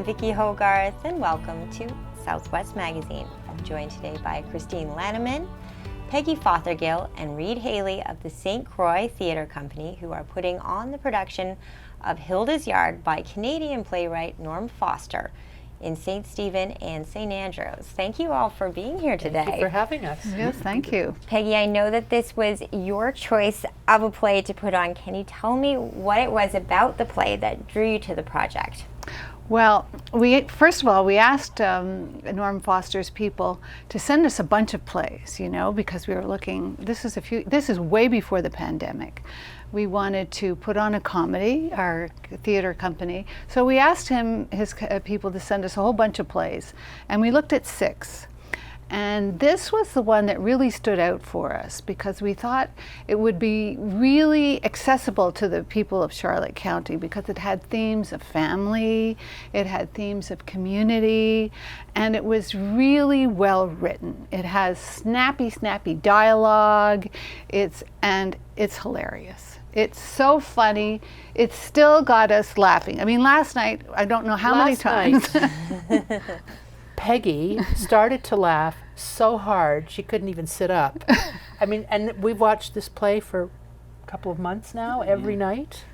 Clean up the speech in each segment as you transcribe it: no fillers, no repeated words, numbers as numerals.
Vicki Hogarth, and welcome to Southwest Magazine. I'm joined today by Christine Lannaman, Peggy Fothergill, and Reed Haley of the St. Croix Theatre Company, who are putting on the production of Hilda's Yard by Canadian playwright Norm Foster in St. Stephen and St. Andrews. Thank you all for being here today. Thank you for having us. Yes, thank you. Peggy, I know that this was your choice of a play to put on. Can you tell me what it was about the play that drew you to the project? Well, first of all, we asked Norm Foster's people to send us a bunch of plays, because we were looking, this is way before the pandemic. We wanted to put on a comedy, our theater company. So we asked his people to send us a whole bunch of plays, and we looked at 6. And this was the one that really stood out for us because we thought it would be really accessible to the people of Charlotte County because it had themes of family, it had themes of community, and it was really well written. It has snappy dialogue, it's hilarious. It's so funny. It still got us laughing. I mean, last night, I don't know how many times. Peggy started to laugh so hard she couldn't even sit up. I mean, and we've watched this play for a couple of months now, every night.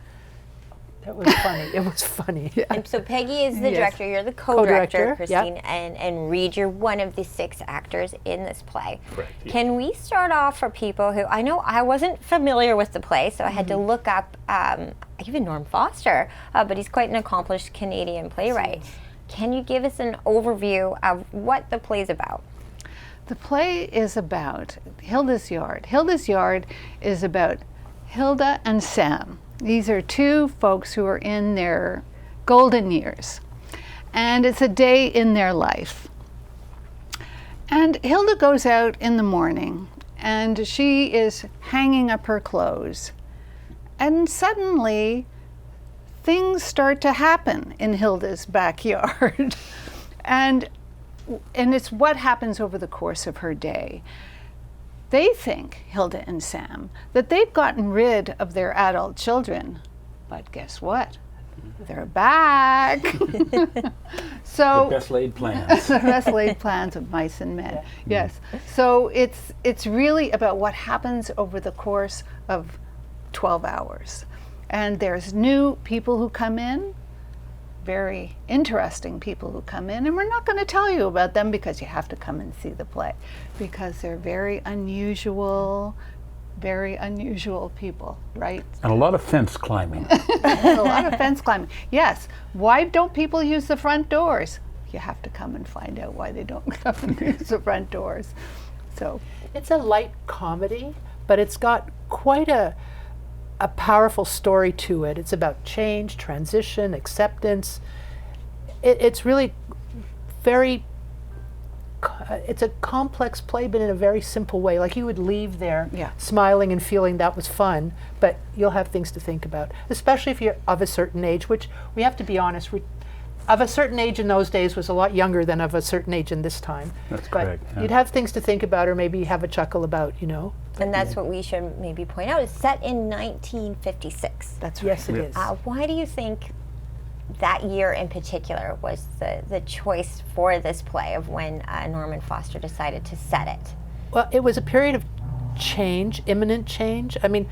That was funny. It was funny. Yeah. And so Peggy is the Yes. director, you're the co-director, Christine, yep. and Reed, you're one of the 6 actors in this play. Correct, yeah. Can we start off for people who, I know I wasn't familiar with the play, so I had to look up even Norm Foster, but he's quite an accomplished Canadian playwright. Can you give us an overview of what the play's about? The play is about Hilda's Yard. Hilda's Yard is about Hilda and Sam. These are 2 folks who are in their golden years. And it's a day in their life. And Hilda goes out in the morning and she is hanging up her clothes. And suddenly things start to happen in Hilda's backyard. and it's what happens over the course of her day. They think, Hilda and Sam, that they've gotten rid of their adult children. But guess what? They're back. So The best laid plans. the best laid plans of mice and men. Yes. So it's really about what happens over the course of 12 hours. And there's new people who come in, very interesting people who come in, and we're not going to tell you about them because you have to come and see the play, because they're very unusual people, right? And a lot of fence climbing. A lot of fence climbing. Yes. Why don't people use the front doors? You have to come and find out why they don't come and use the front doors. So It's a light comedy, but it's got quite a powerful story to it. It's about change, transition, acceptance. It's really it's a complex play, but in a very simple way. Like you would leave there smiling and feeling that was fun, but you'll have things to think about, especially if you're of a certain age, which we have to be honest, of a certain age in those days was a lot younger than of a certain age in this time. That's but correct. Yeah. You'd have things to think about or maybe have a chuckle about, And that's what we should maybe point out. It's set in 1956. that's right. Yes, it is. Why do you think that year in particular was the choice for this play of when Norman Foster decided to set it? Well, it was a period of change, imminent change. I mean,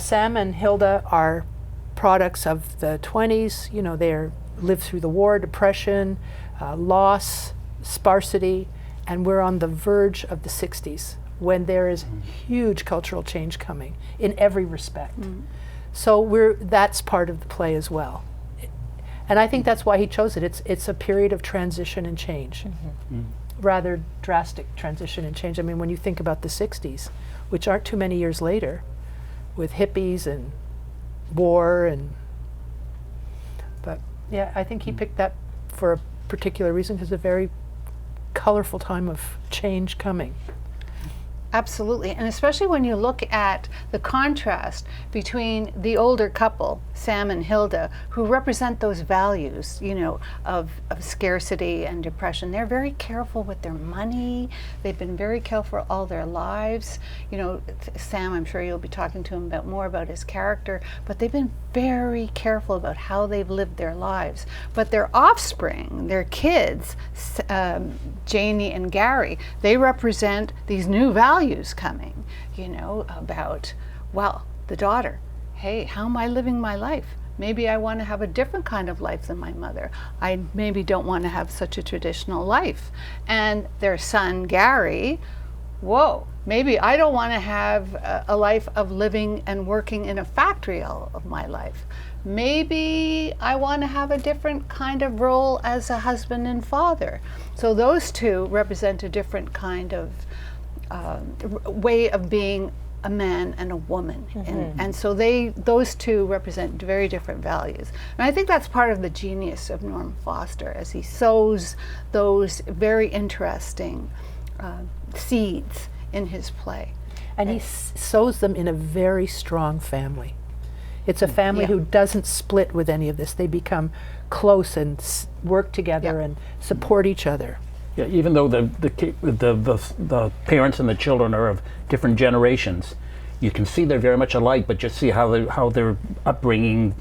Sam and Hilda are products of the 20s. They're lived through the war, depression, loss, sparsity, and we're on the verge of the 60s when there is huge cultural change coming in every respect. So that's part of the play as well. And I think that's why he chose it. It's a period of transition and change. Rather drastic transition and change. I mean, when you think about the 60s, which aren't too many years later, with hippies and war but yeah, I think he picked that for a particular reason because it's a very colorful time of change coming. Absolutely, and especially when you look at the contrast between the older couple, Sam and Hilda, who represent those values, you know, of scarcity and depression. They're very careful with their money. They've been very careful all their lives. You know, Sam, I'm sure you'll be talking to him about more about his character, but they've been very careful about how they've lived their lives. But their offspring, their kids, Janie and Gary, they represent these new values coming, you know, about, well, the daughter, hey, how am I living my life? Maybe I want to have a different kind of life than my mother. I maybe don't want to have such a traditional life. And their son, Gary, whoa, maybe I don't want to have a life of living and working in a factory all of my life. Maybe I want to have a different kind of role as a husband and father. So those two represent a different kind of way of being a man and a woman. And so those two represent very different values. And I think that's part of the genius of Norm Foster, as he sows those very interesting seeds in his play. And he sows them in a very strong family. It's a family who doesn't split with any of this. They become close and work together and support each other. Yeah, even though the parents and the children are of different generations, you can see they're very much alike, but just see how their upbringing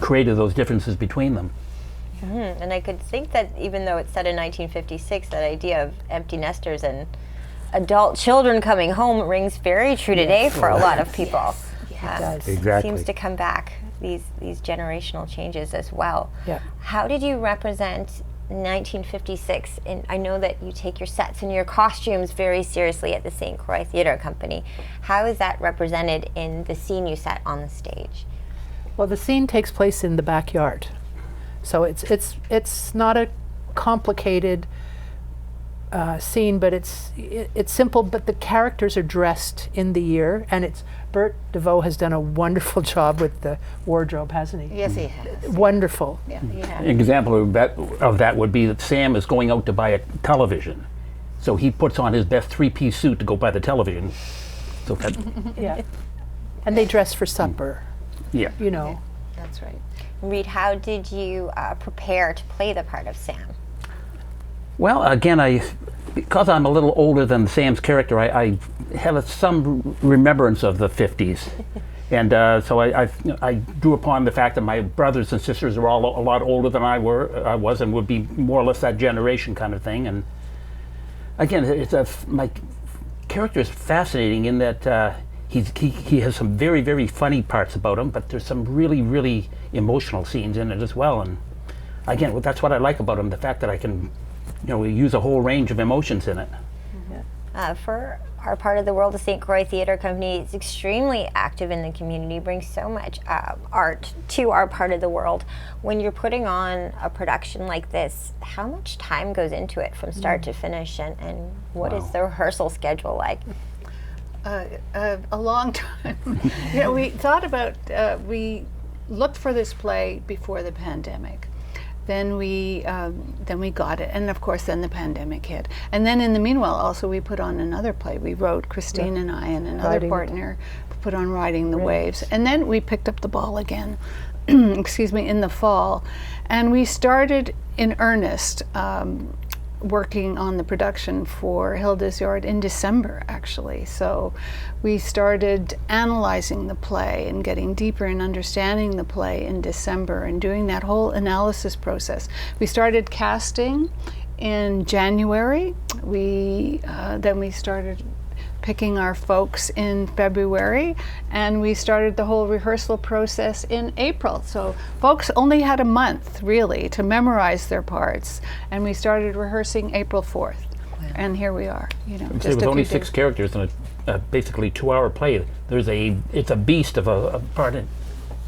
created those differences between them. And I could think that even though it's set in 1956, that idea of empty nesters and adult children coming home rings very true today for a lot of people. It does. Exactly. Seems to come back, these generational changes as well. Yeah. How did you represent 1956? And I know that you take your sets and your costumes very seriously at the St. Croix Theatre Company. How is that represented in the scene you set on the stage? Well, the scene takes place in the backyard. So it's not a complicated scene, but it's simple, but the characters are dressed in the year, and Bert DeVoe has done a wonderful job with the wardrobe, hasn't he? Yes, he has. Wonderful. Yeah, he has. An example of that would be that Sam is going out to buy a television. So he puts on his best three-piece suit to go buy the television. So that, Yeah. And they dress for supper, yeah. you know. That's right. Reed, how did you prepare to play the part of Sam? Well, again, because I'm a little older than Sam's character, I have some remembrance of the 50s. And so I drew upon the fact that my brothers and sisters are all a lot older than I was and would be more or less that generation kind of thing. And again, my character is fascinating in that he has some very, very funny parts about him, but there's some really, really emotional scenes in it as well. And again, that's what I like about him, the fact that I can, we use a whole range of emotions in it. For our part of the world, the St. Croix Theatre Company is extremely active in the community, brings so much art to our part of the world. When you're putting on a production like this, how much time goes into it from start to finish, and what is the rehearsal schedule like? A long time. We thought about, we looked for this play before the pandemic. Then we got it, and of course then the pandemic hit. And then in the meanwhile also we put on another play. We wrote, Christine and I and another partner, put on Riding the Waves. And then we picked up the ball again, excuse me, in the fall. And we started in earnest working on the production for Hilda's Yard in December, actually. So we started analyzing the play and getting deeper in understanding the play in December and doing that whole analysis process. We started casting in January. Then we started picking our folks in February, and we started the whole rehearsal process in April. So folks only had a month, really, to memorize their parts, and we started rehearsing April 4th. Wow. And here we are, just with only 6 days. characters in a basically 2-hour play. It's a beast of a part.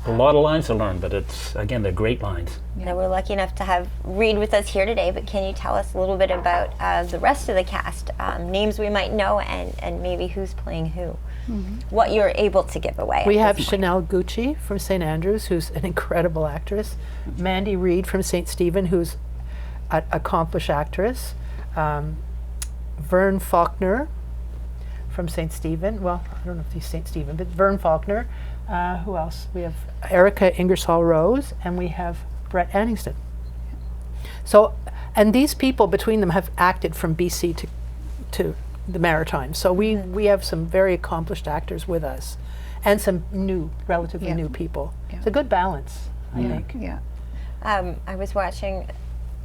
A lot of lines to learn, but they're great lines. Now we're lucky enough to have Reed with us here today, but can you tell us a little bit about the rest of the cast, names we might know, and maybe who's playing who? What you're able to give away. We have Chanel Gucci from St. Andrews, who's an incredible actress. Mandy Reed from St. Stephen, who's an accomplished actress. Vern Faulkner, from St. Stephen. Well, I don't know if he's St. Stephen, but Vern Faulkner. Who else? We have Erica Ingersoll-Rose, and we have Brett Anningston. So, and these people between them have acted from BC to the Maritimes. So we have some very accomplished actors with us, and some relatively new people. Yeah. It's a good balance, I think. Yeah. I was watching,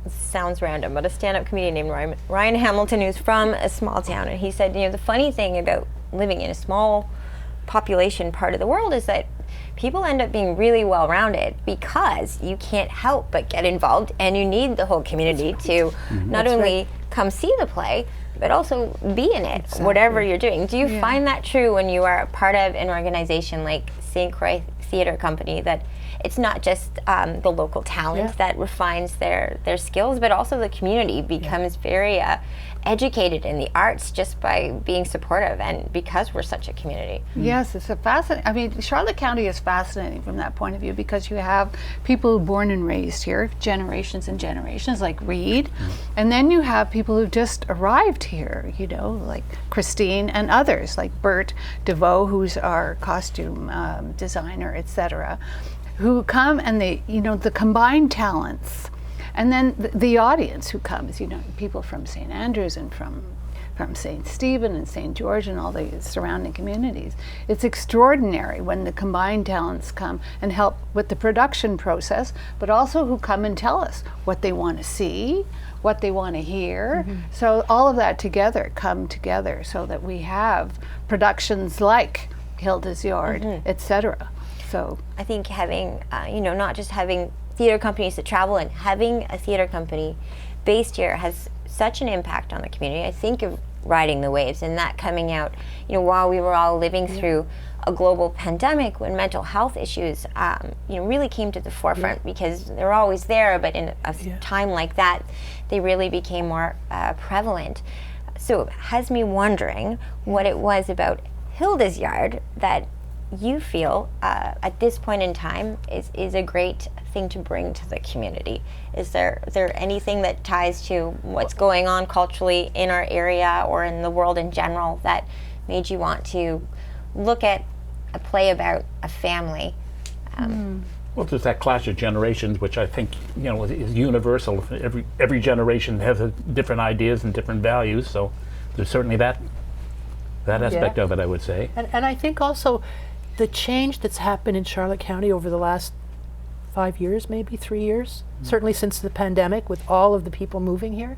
sounds random, but a stand-up comedian named Ryan Hamilton, who's from a small town, and he said, the funny thing about living in a small population part of the world is that people end up being really well-rounded because you can't help but get involved, and you need the whole community to not only come see the play, but also be in it, whatever you're doing. Do you find that true when you are part of an organization like St. Croix Theatre Company, that it's not just the local talent that refines their skills, but also the community becomes very educated in the arts just by being supportive, and because we're such a community? Yes, it's a fascinating. I mean, Charlotte County is fascinating from that point of view, because you have people born and raised here, generations and generations, like Reed, and then you have people who just arrived here, like Christine and others, like Bert DeVoe, who's our costume designer, etc., who come, and they, the combined talents. And then the audience who comes, people from St. Andrews and from St. Stephen and St. George and all the surrounding communities. It's extraordinary when the combined talents come and help with the production process, but also who come and tell us what they want to see, what they want to hear. So all of that come together so that we have productions like Hilda's Yard, etc. So I think having, not just having theater companies that travel, and having a theater company based here has such an impact on the community. I think of Riding the Waves, and that coming out, while we were all living through a global pandemic, when mental health issues, really came to the forefront, because they're always there, but in a time like that, they really became more prevalent. So it has me wondering what it was about Hilda's Yard that you feel at this point in time is a great thing to bring to the community. Is there anything that ties to what's going on culturally in our area or in the world in general that made you want to look at a play about a family? Well, there's that clash of generations, which I think is universal. Every generation has different ideas and different values. So there's certainly that aspect of it, I would say. And I think also the change that's happened in Charlotte County over the last 5 years, maybe 3 years, certainly since the pandemic, with all of the people moving here,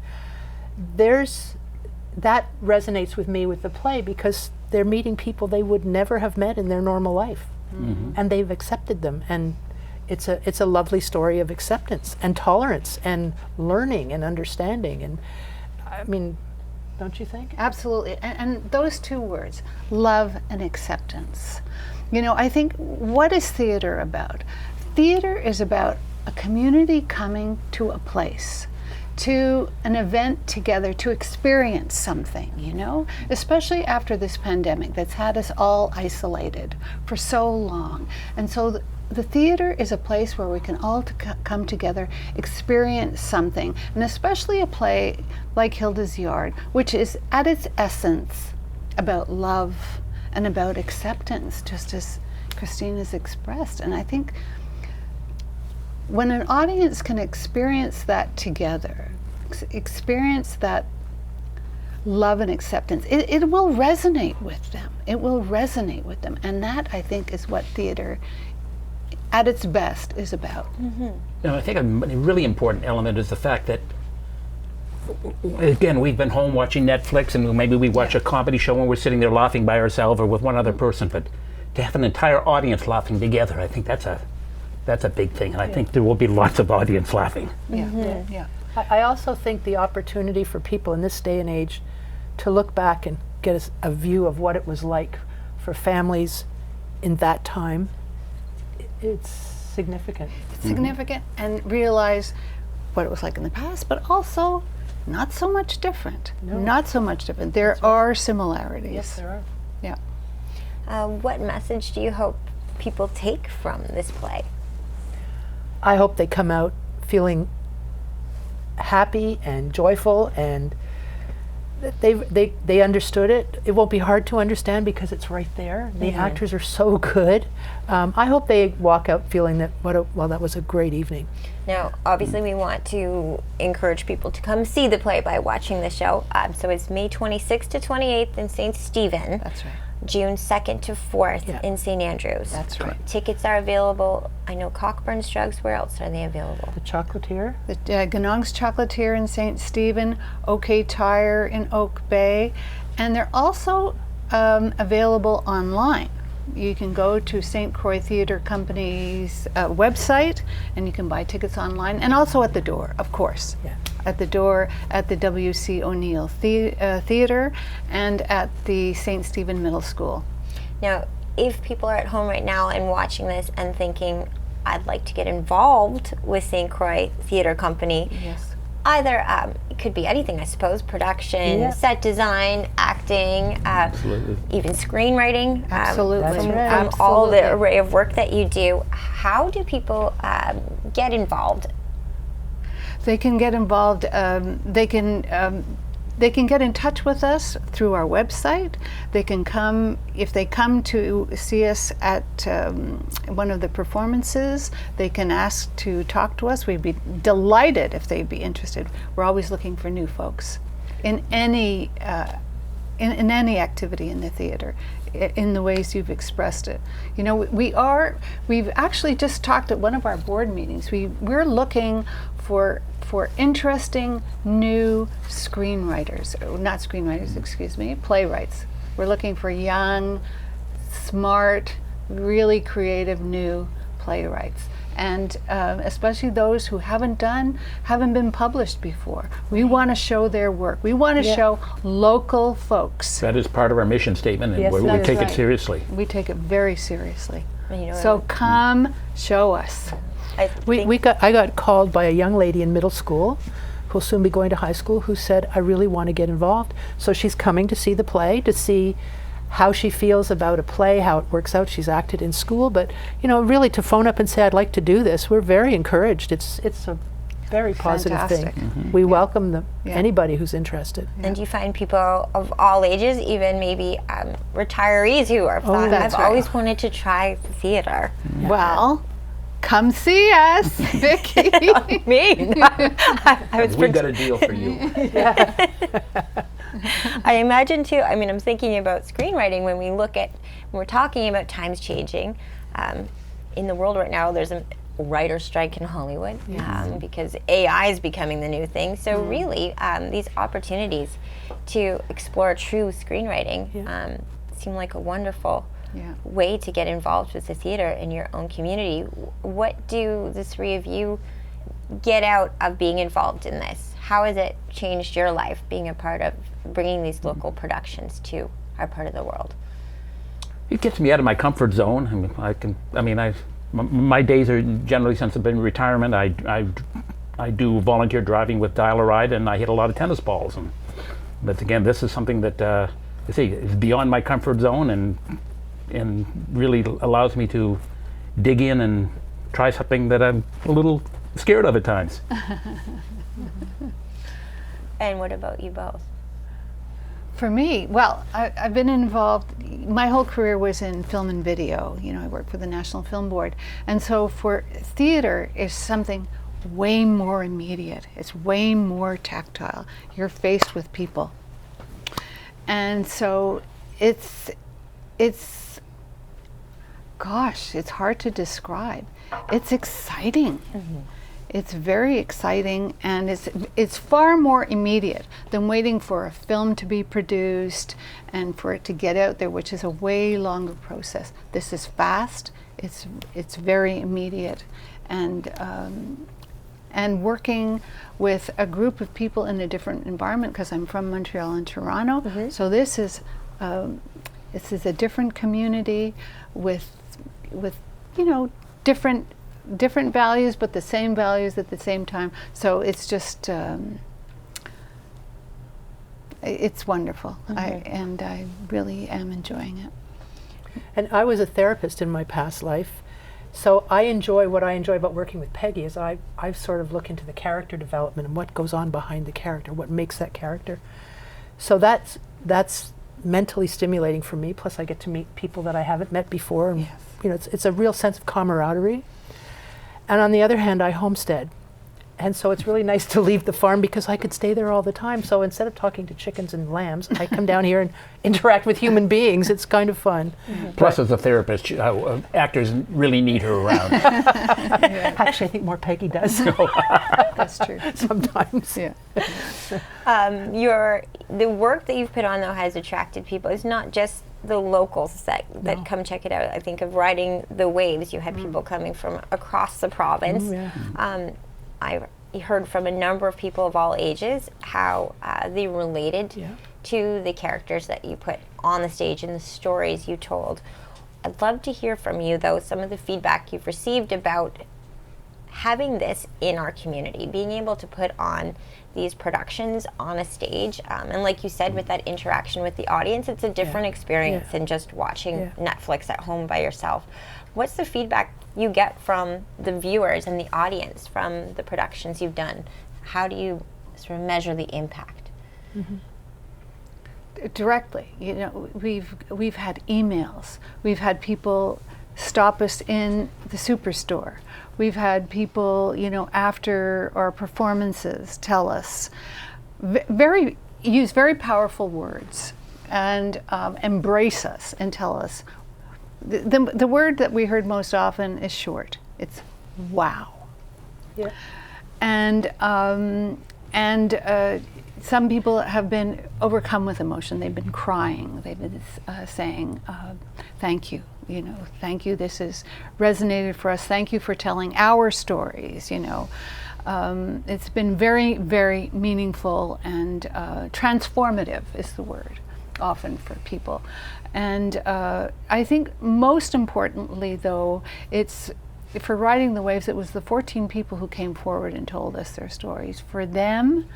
that resonates with me with the play, because they're meeting people they would never have met in their normal life, and they've accepted them, and it's a lovely story of acceptance and tolerance and learning and understanding. And I mean, don't you think? Absolutely. And those two words, love and acceptance. I think, what is theater about? Theater is about a community coming to a place, to an event together, to experience something, especially after this pandemic that's had us all isolated for so long. And so the theater is a place where we can all come together, experience something, and especially a play like Hilda's Yard, which is at its essence about love and about acceptance, just as Christine has expressed. And I think when an audience can experience that together, experience that love and acceptance, it will resonate with them. It will resonate with them. And that, I think, is what theater at its best is about. I think a really important element is the fact that, again, we've been home watching Netflix, and maybe we watch a comedy show and we're sitting there laughing by ourselves or with one other person, but to have an entire audience laughing together, I think that's a big thing, and I think there will be lots of audience laughing. I also think the opportunity for people in this day and age to look back and get a view of what it was like for families in that time, it's significant. It's significant, and realize what it was like in the past, but also not so much different. Not so much different. There are similarities. Yes, there are. Yeah. What message do you hope people take from this play? I hope they come out feeling happy and joyful and they understood it. It won't be hard to understand because it's right there. The actors are so good. I hope they walk out feeling that that was a great evening. Now, obviously, we want to encourage people to come see the play by watching the show. So it's May 26th to 28th in St. Stephen. That's right. June 2nd to 4th in St. Andrews. That's right. Tickets are available. I know Cockburn's Drugs. Where else are they available? The Chocolatier. The Ganong's Chocolatier in St. Stephen, OK Tire in Oak Bay, and they're also available online. You can go to St. Croix Theatre Company's website, and you can buy tickets online, and also at the door, of course. Yeah. At the door at the W.C. O'Neill Theatre and at the St. Stephen Middle School. Now, if people are at home right now and watching this and thinking, I'd like to get involved with St. Croix Theatre Company, yes. Either it could be anything, I suppose, production, set design, acting, even screenwriting. Absolutely. From all the array of work that you do, how do people get involved? They can get involved. They can get in touch with us through our website. They can come, if they come to see us at one of the performances, they can ask to talk to us. We'd be delighted if they'd be interested. We're always looking for new folks in any activity in the theater, in the ways you've expressed it. You know, we've actually just talked at one of our board meetings. We're looking for interesting new playwrights. We're looking for young, smart, really creative new playwrights. And especially those who haven't been published before. We want to show their work. We want to show local folks. That is part of our mission statement, and we take it seriously. We take it very seriously. You know, so come show us. I got called by a young lady in middle school who'll soon be going to high school who said, I really want to get involved. So she's coming to see the play, to see how she feels about a play, how it works out. She's acted in school, but really to phone up and say, I'd like to do this, we're very encouraged. It's a very positive Fantastic. thing. Mm-hmm. We welcome anybody who's interested. And you find people of all ages, even maybe retirees who are thought, I've always wanted to try theater. Yeah. Well, come see us, Vicki. Me? We've got a deal for you. I imagine too, I'm thinking about screenwriting when we're talking about times changing. In the world right now, there's a writer strike in Hollywood because AI is becoming the new thing. So really, these opportunities to explore true screenwriting seem like a wonderful way to get involved with the theater in your own community. What do the three of you get out of being involved in this? How has it changed your life, being a part of bringing these local productions to our part of the world? It gets me out of my comfort zone. My days are generally, since I've been in retirement, I do volunteer driving with Dial-A-Ride, and I hit a lot of tennis balls. But again, this is something that is beyond my comfort zone, and really allows me to dig in and try something that I'm a little scared of at times. And what about you both? For me, well, I've been involved, my whole career was in film and video. I worked for the National Film Board. And so for theater is something way more immediate. It's way more tactile. You're faced with people. And so it's hard to describe. It's exciting. Mm-hmm. It's very exciting, and it's far more immediate than waiting for a film to be produced and for it to get out there, which is a way longer process. This is fast. It's very immediate, and working with a group of people in a different environment, because I'm from Montreal and Toronto. Mm-hmm. So this is a different community with different values, but the same values at the same time. So it's just, it's wonderful. Mm-hmm. I really am enjoying it. And I was a therapist in my past life, so what I enjoy about working with Peggy is I sort of look into the character development and what goes on behind the character, what makes that character. So that's mentally stimulating for me. Plus, I get to meet people that I haven't met before, and you know, it's a real sense of camaraderie. And on the other hand, I homestead. And so it's really nice to leave the farm because I could stay there all the time. So instead of talking to chickens and lambs, I come down here and interact with human beings. It's kind of fun. Plus, as a therapist, actors really need her around. Actually, I think more Peggy does. That's true. Sometimes. Yeah. The work that you've put on, though, has attracted people. It's not just the locals that come check it out. I think of Riding the Waves, you had people coming from across the province. I heard from a number of people of all ages how they related to the characters that you put on the stage and the stories you told. I'd love to hear from you, though, some of the feedback you've received about having this in our community, being able to put on these productions on a stage. And like you said, with that interaction with the audience, it's a different experience than just watching Netflix at home by yourself. What's the feedback you get from the viewers and the audience from the productions you've done? How do you sort of measure the impact? Directly, you know, we've had emails. We've had people stop us in the superstore. We've had people, you know, after our performances tell us use very powerful words and embrace us and tell us. The word that we heard most often is short. It's wow. Yeah. And some people have been overcome with emotion. They've been crying. They've been saying, thank you. You know, thank you. This has resonated for us. Thank you for telling our stories. You know, it's been very, very meaningful and transformative is the word often for people. And I think most importantly, though, it's for Riding the Waves, it was the 14 people who came forward and told us their stories. For them,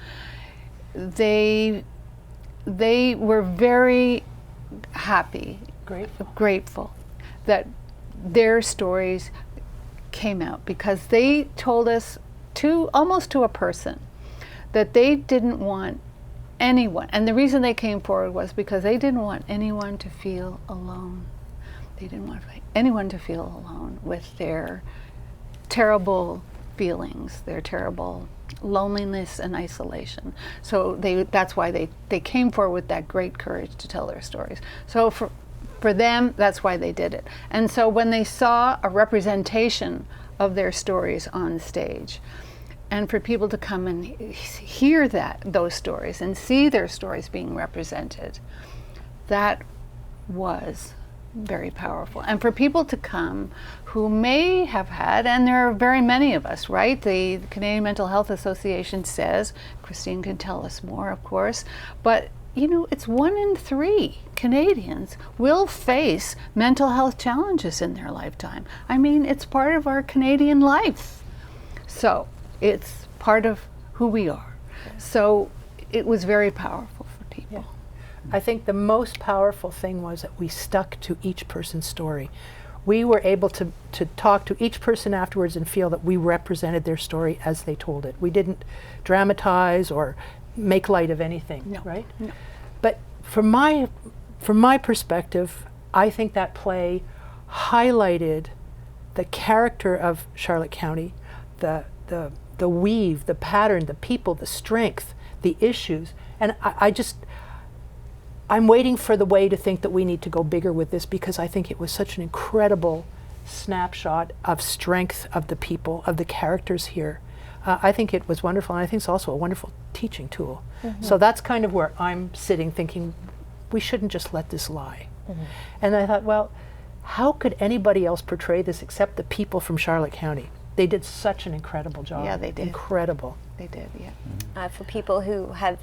they were very happy, grateful that their stories came out, because they told us almost to a person that they didn't want anyone, and the reason they came forward was because they didn't want anyone to feel alone. They didn't want anyone to feel alone with their terrible feelings, their terrible loneliness and isolation. So that's why they came forward with that great courage to tell their stories. So for them, that's why they did it. And so when they saw a representation of their stories on stage, and for people to come and hear those stories and see their stories being represented, that was very powerful. And for people to come who may have had, and there are very many of us, right? The Canadian Mental Health Association says, Christine can tell us more, of course, but you know, it's 1 in 3 Canadians will face mental health challenges in their lifetime. I mean, it's part of our Canadian life. So it's part of who we are. So it was very powerful for people. I think the most powerful thing was that we stuck to each person's story. We were able to talk to each person afterwards and feel that we represented their story as they told it. We didn't dramatize or make light of anything, right? No. But from my perspective, I think that play highlighted the character of Charlotte County, the weave, the pattern, the people, the strength, the issues. And I'm waiting for the way to think that we need to go bigger with this, because I think it was such an incredible snapshot of strength of the people, of the characters here. I think it was wonderful, and I think it's also a wonderful teaching tool. So that's kind of where I'm sitting thinking, we shouldn't just let this lie. And I thought, well, how could anybody else portray this except the people from Charlotte County? They did such an incredible job. Yeah, they did. Incredible. They did, yeah. For people who have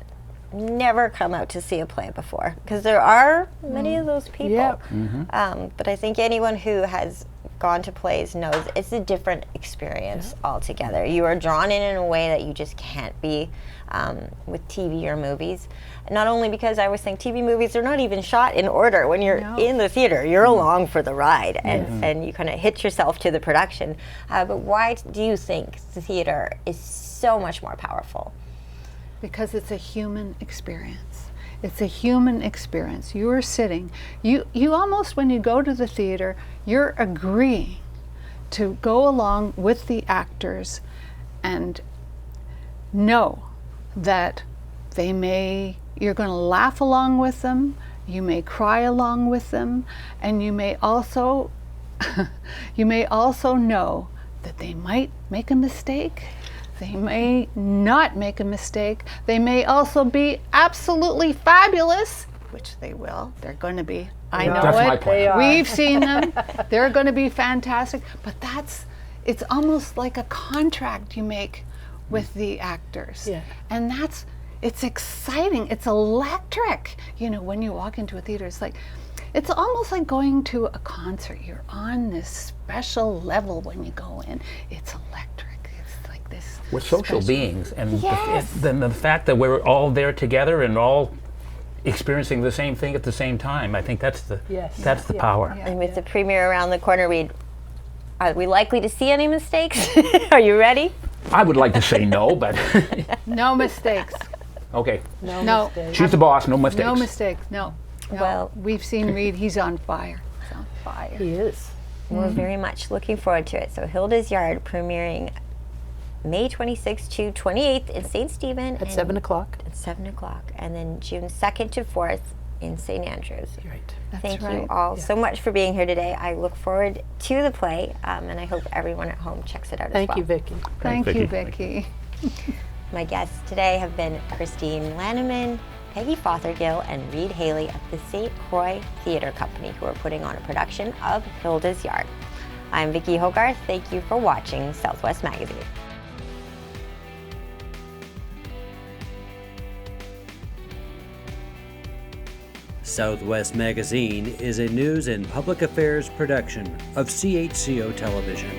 never come out to see a play before, because there are many of those people. Yeah. But I think anyone who has gone to plays knows it's a different experience altogether. You are drawn in a way that you just can't be with TV or movies. Not only because I always think TV movies, they're not even shot in order. When you're in the theater, you're along for the ride, and you kind of hitch yourself to the production. But why do you think the theater is so much more powerful? Because it's a human experience. It's a human experience. You are sitting. You almost, when you go to the theater, you're agreeing to go along with the actors and know that you're going to laugh along with them, you may cry along with them, and you may also know that they might make a mistake. They may not make a mistake. They may also be absolutely fabulous, which they will. They're going to be. I know That's it. my plan. We've seen them. They're going to be fantastic. But it's almost like a contract you make with the actors. Yeah. And it's exciting. It's electric. You know, when you walk into a theater, it's almost like going to a concert. You're on this special level when you go in. It's electric. It's like this. We're social special- beings, and Yes. the fact that we're all there together and all experiencing the same thing at the same time, I think that's the Yes. that's the Yeah. power. Yeah. And with the premiere around the corner, are we likely to see any mistakes? Are you ready? I would like to say no, but No mistakes. okay. No. mistake. She's the boss, no mistakes. No mistakes. No. Well- we've seen Reed. He's on fire. He's on fire. He is. We're very much looking forward to it. So Hilda's Yard premiering May 26th to 28th in St. Stephen. At 7 o'clock. At 7 o'clock. And then June 2nd to 4th in St. Andrews. Right. That's Thank you right. all so much for being here today. I look forward to the play, and I hope everyone at home checks it out as well. Thank you, Vicki. Thank Vicki. you, Vicki. My guests today have been Christine Lannaman, Peggy Fothergill, and Reed Haley of the St. Croix Theatre Company, who are putting on a production of Hilda's Yard. I'm Vicki Hogarth. Thank you for watching Southwest Magazine. Southwest Magazine is a news and public affairs production of CHCO Television.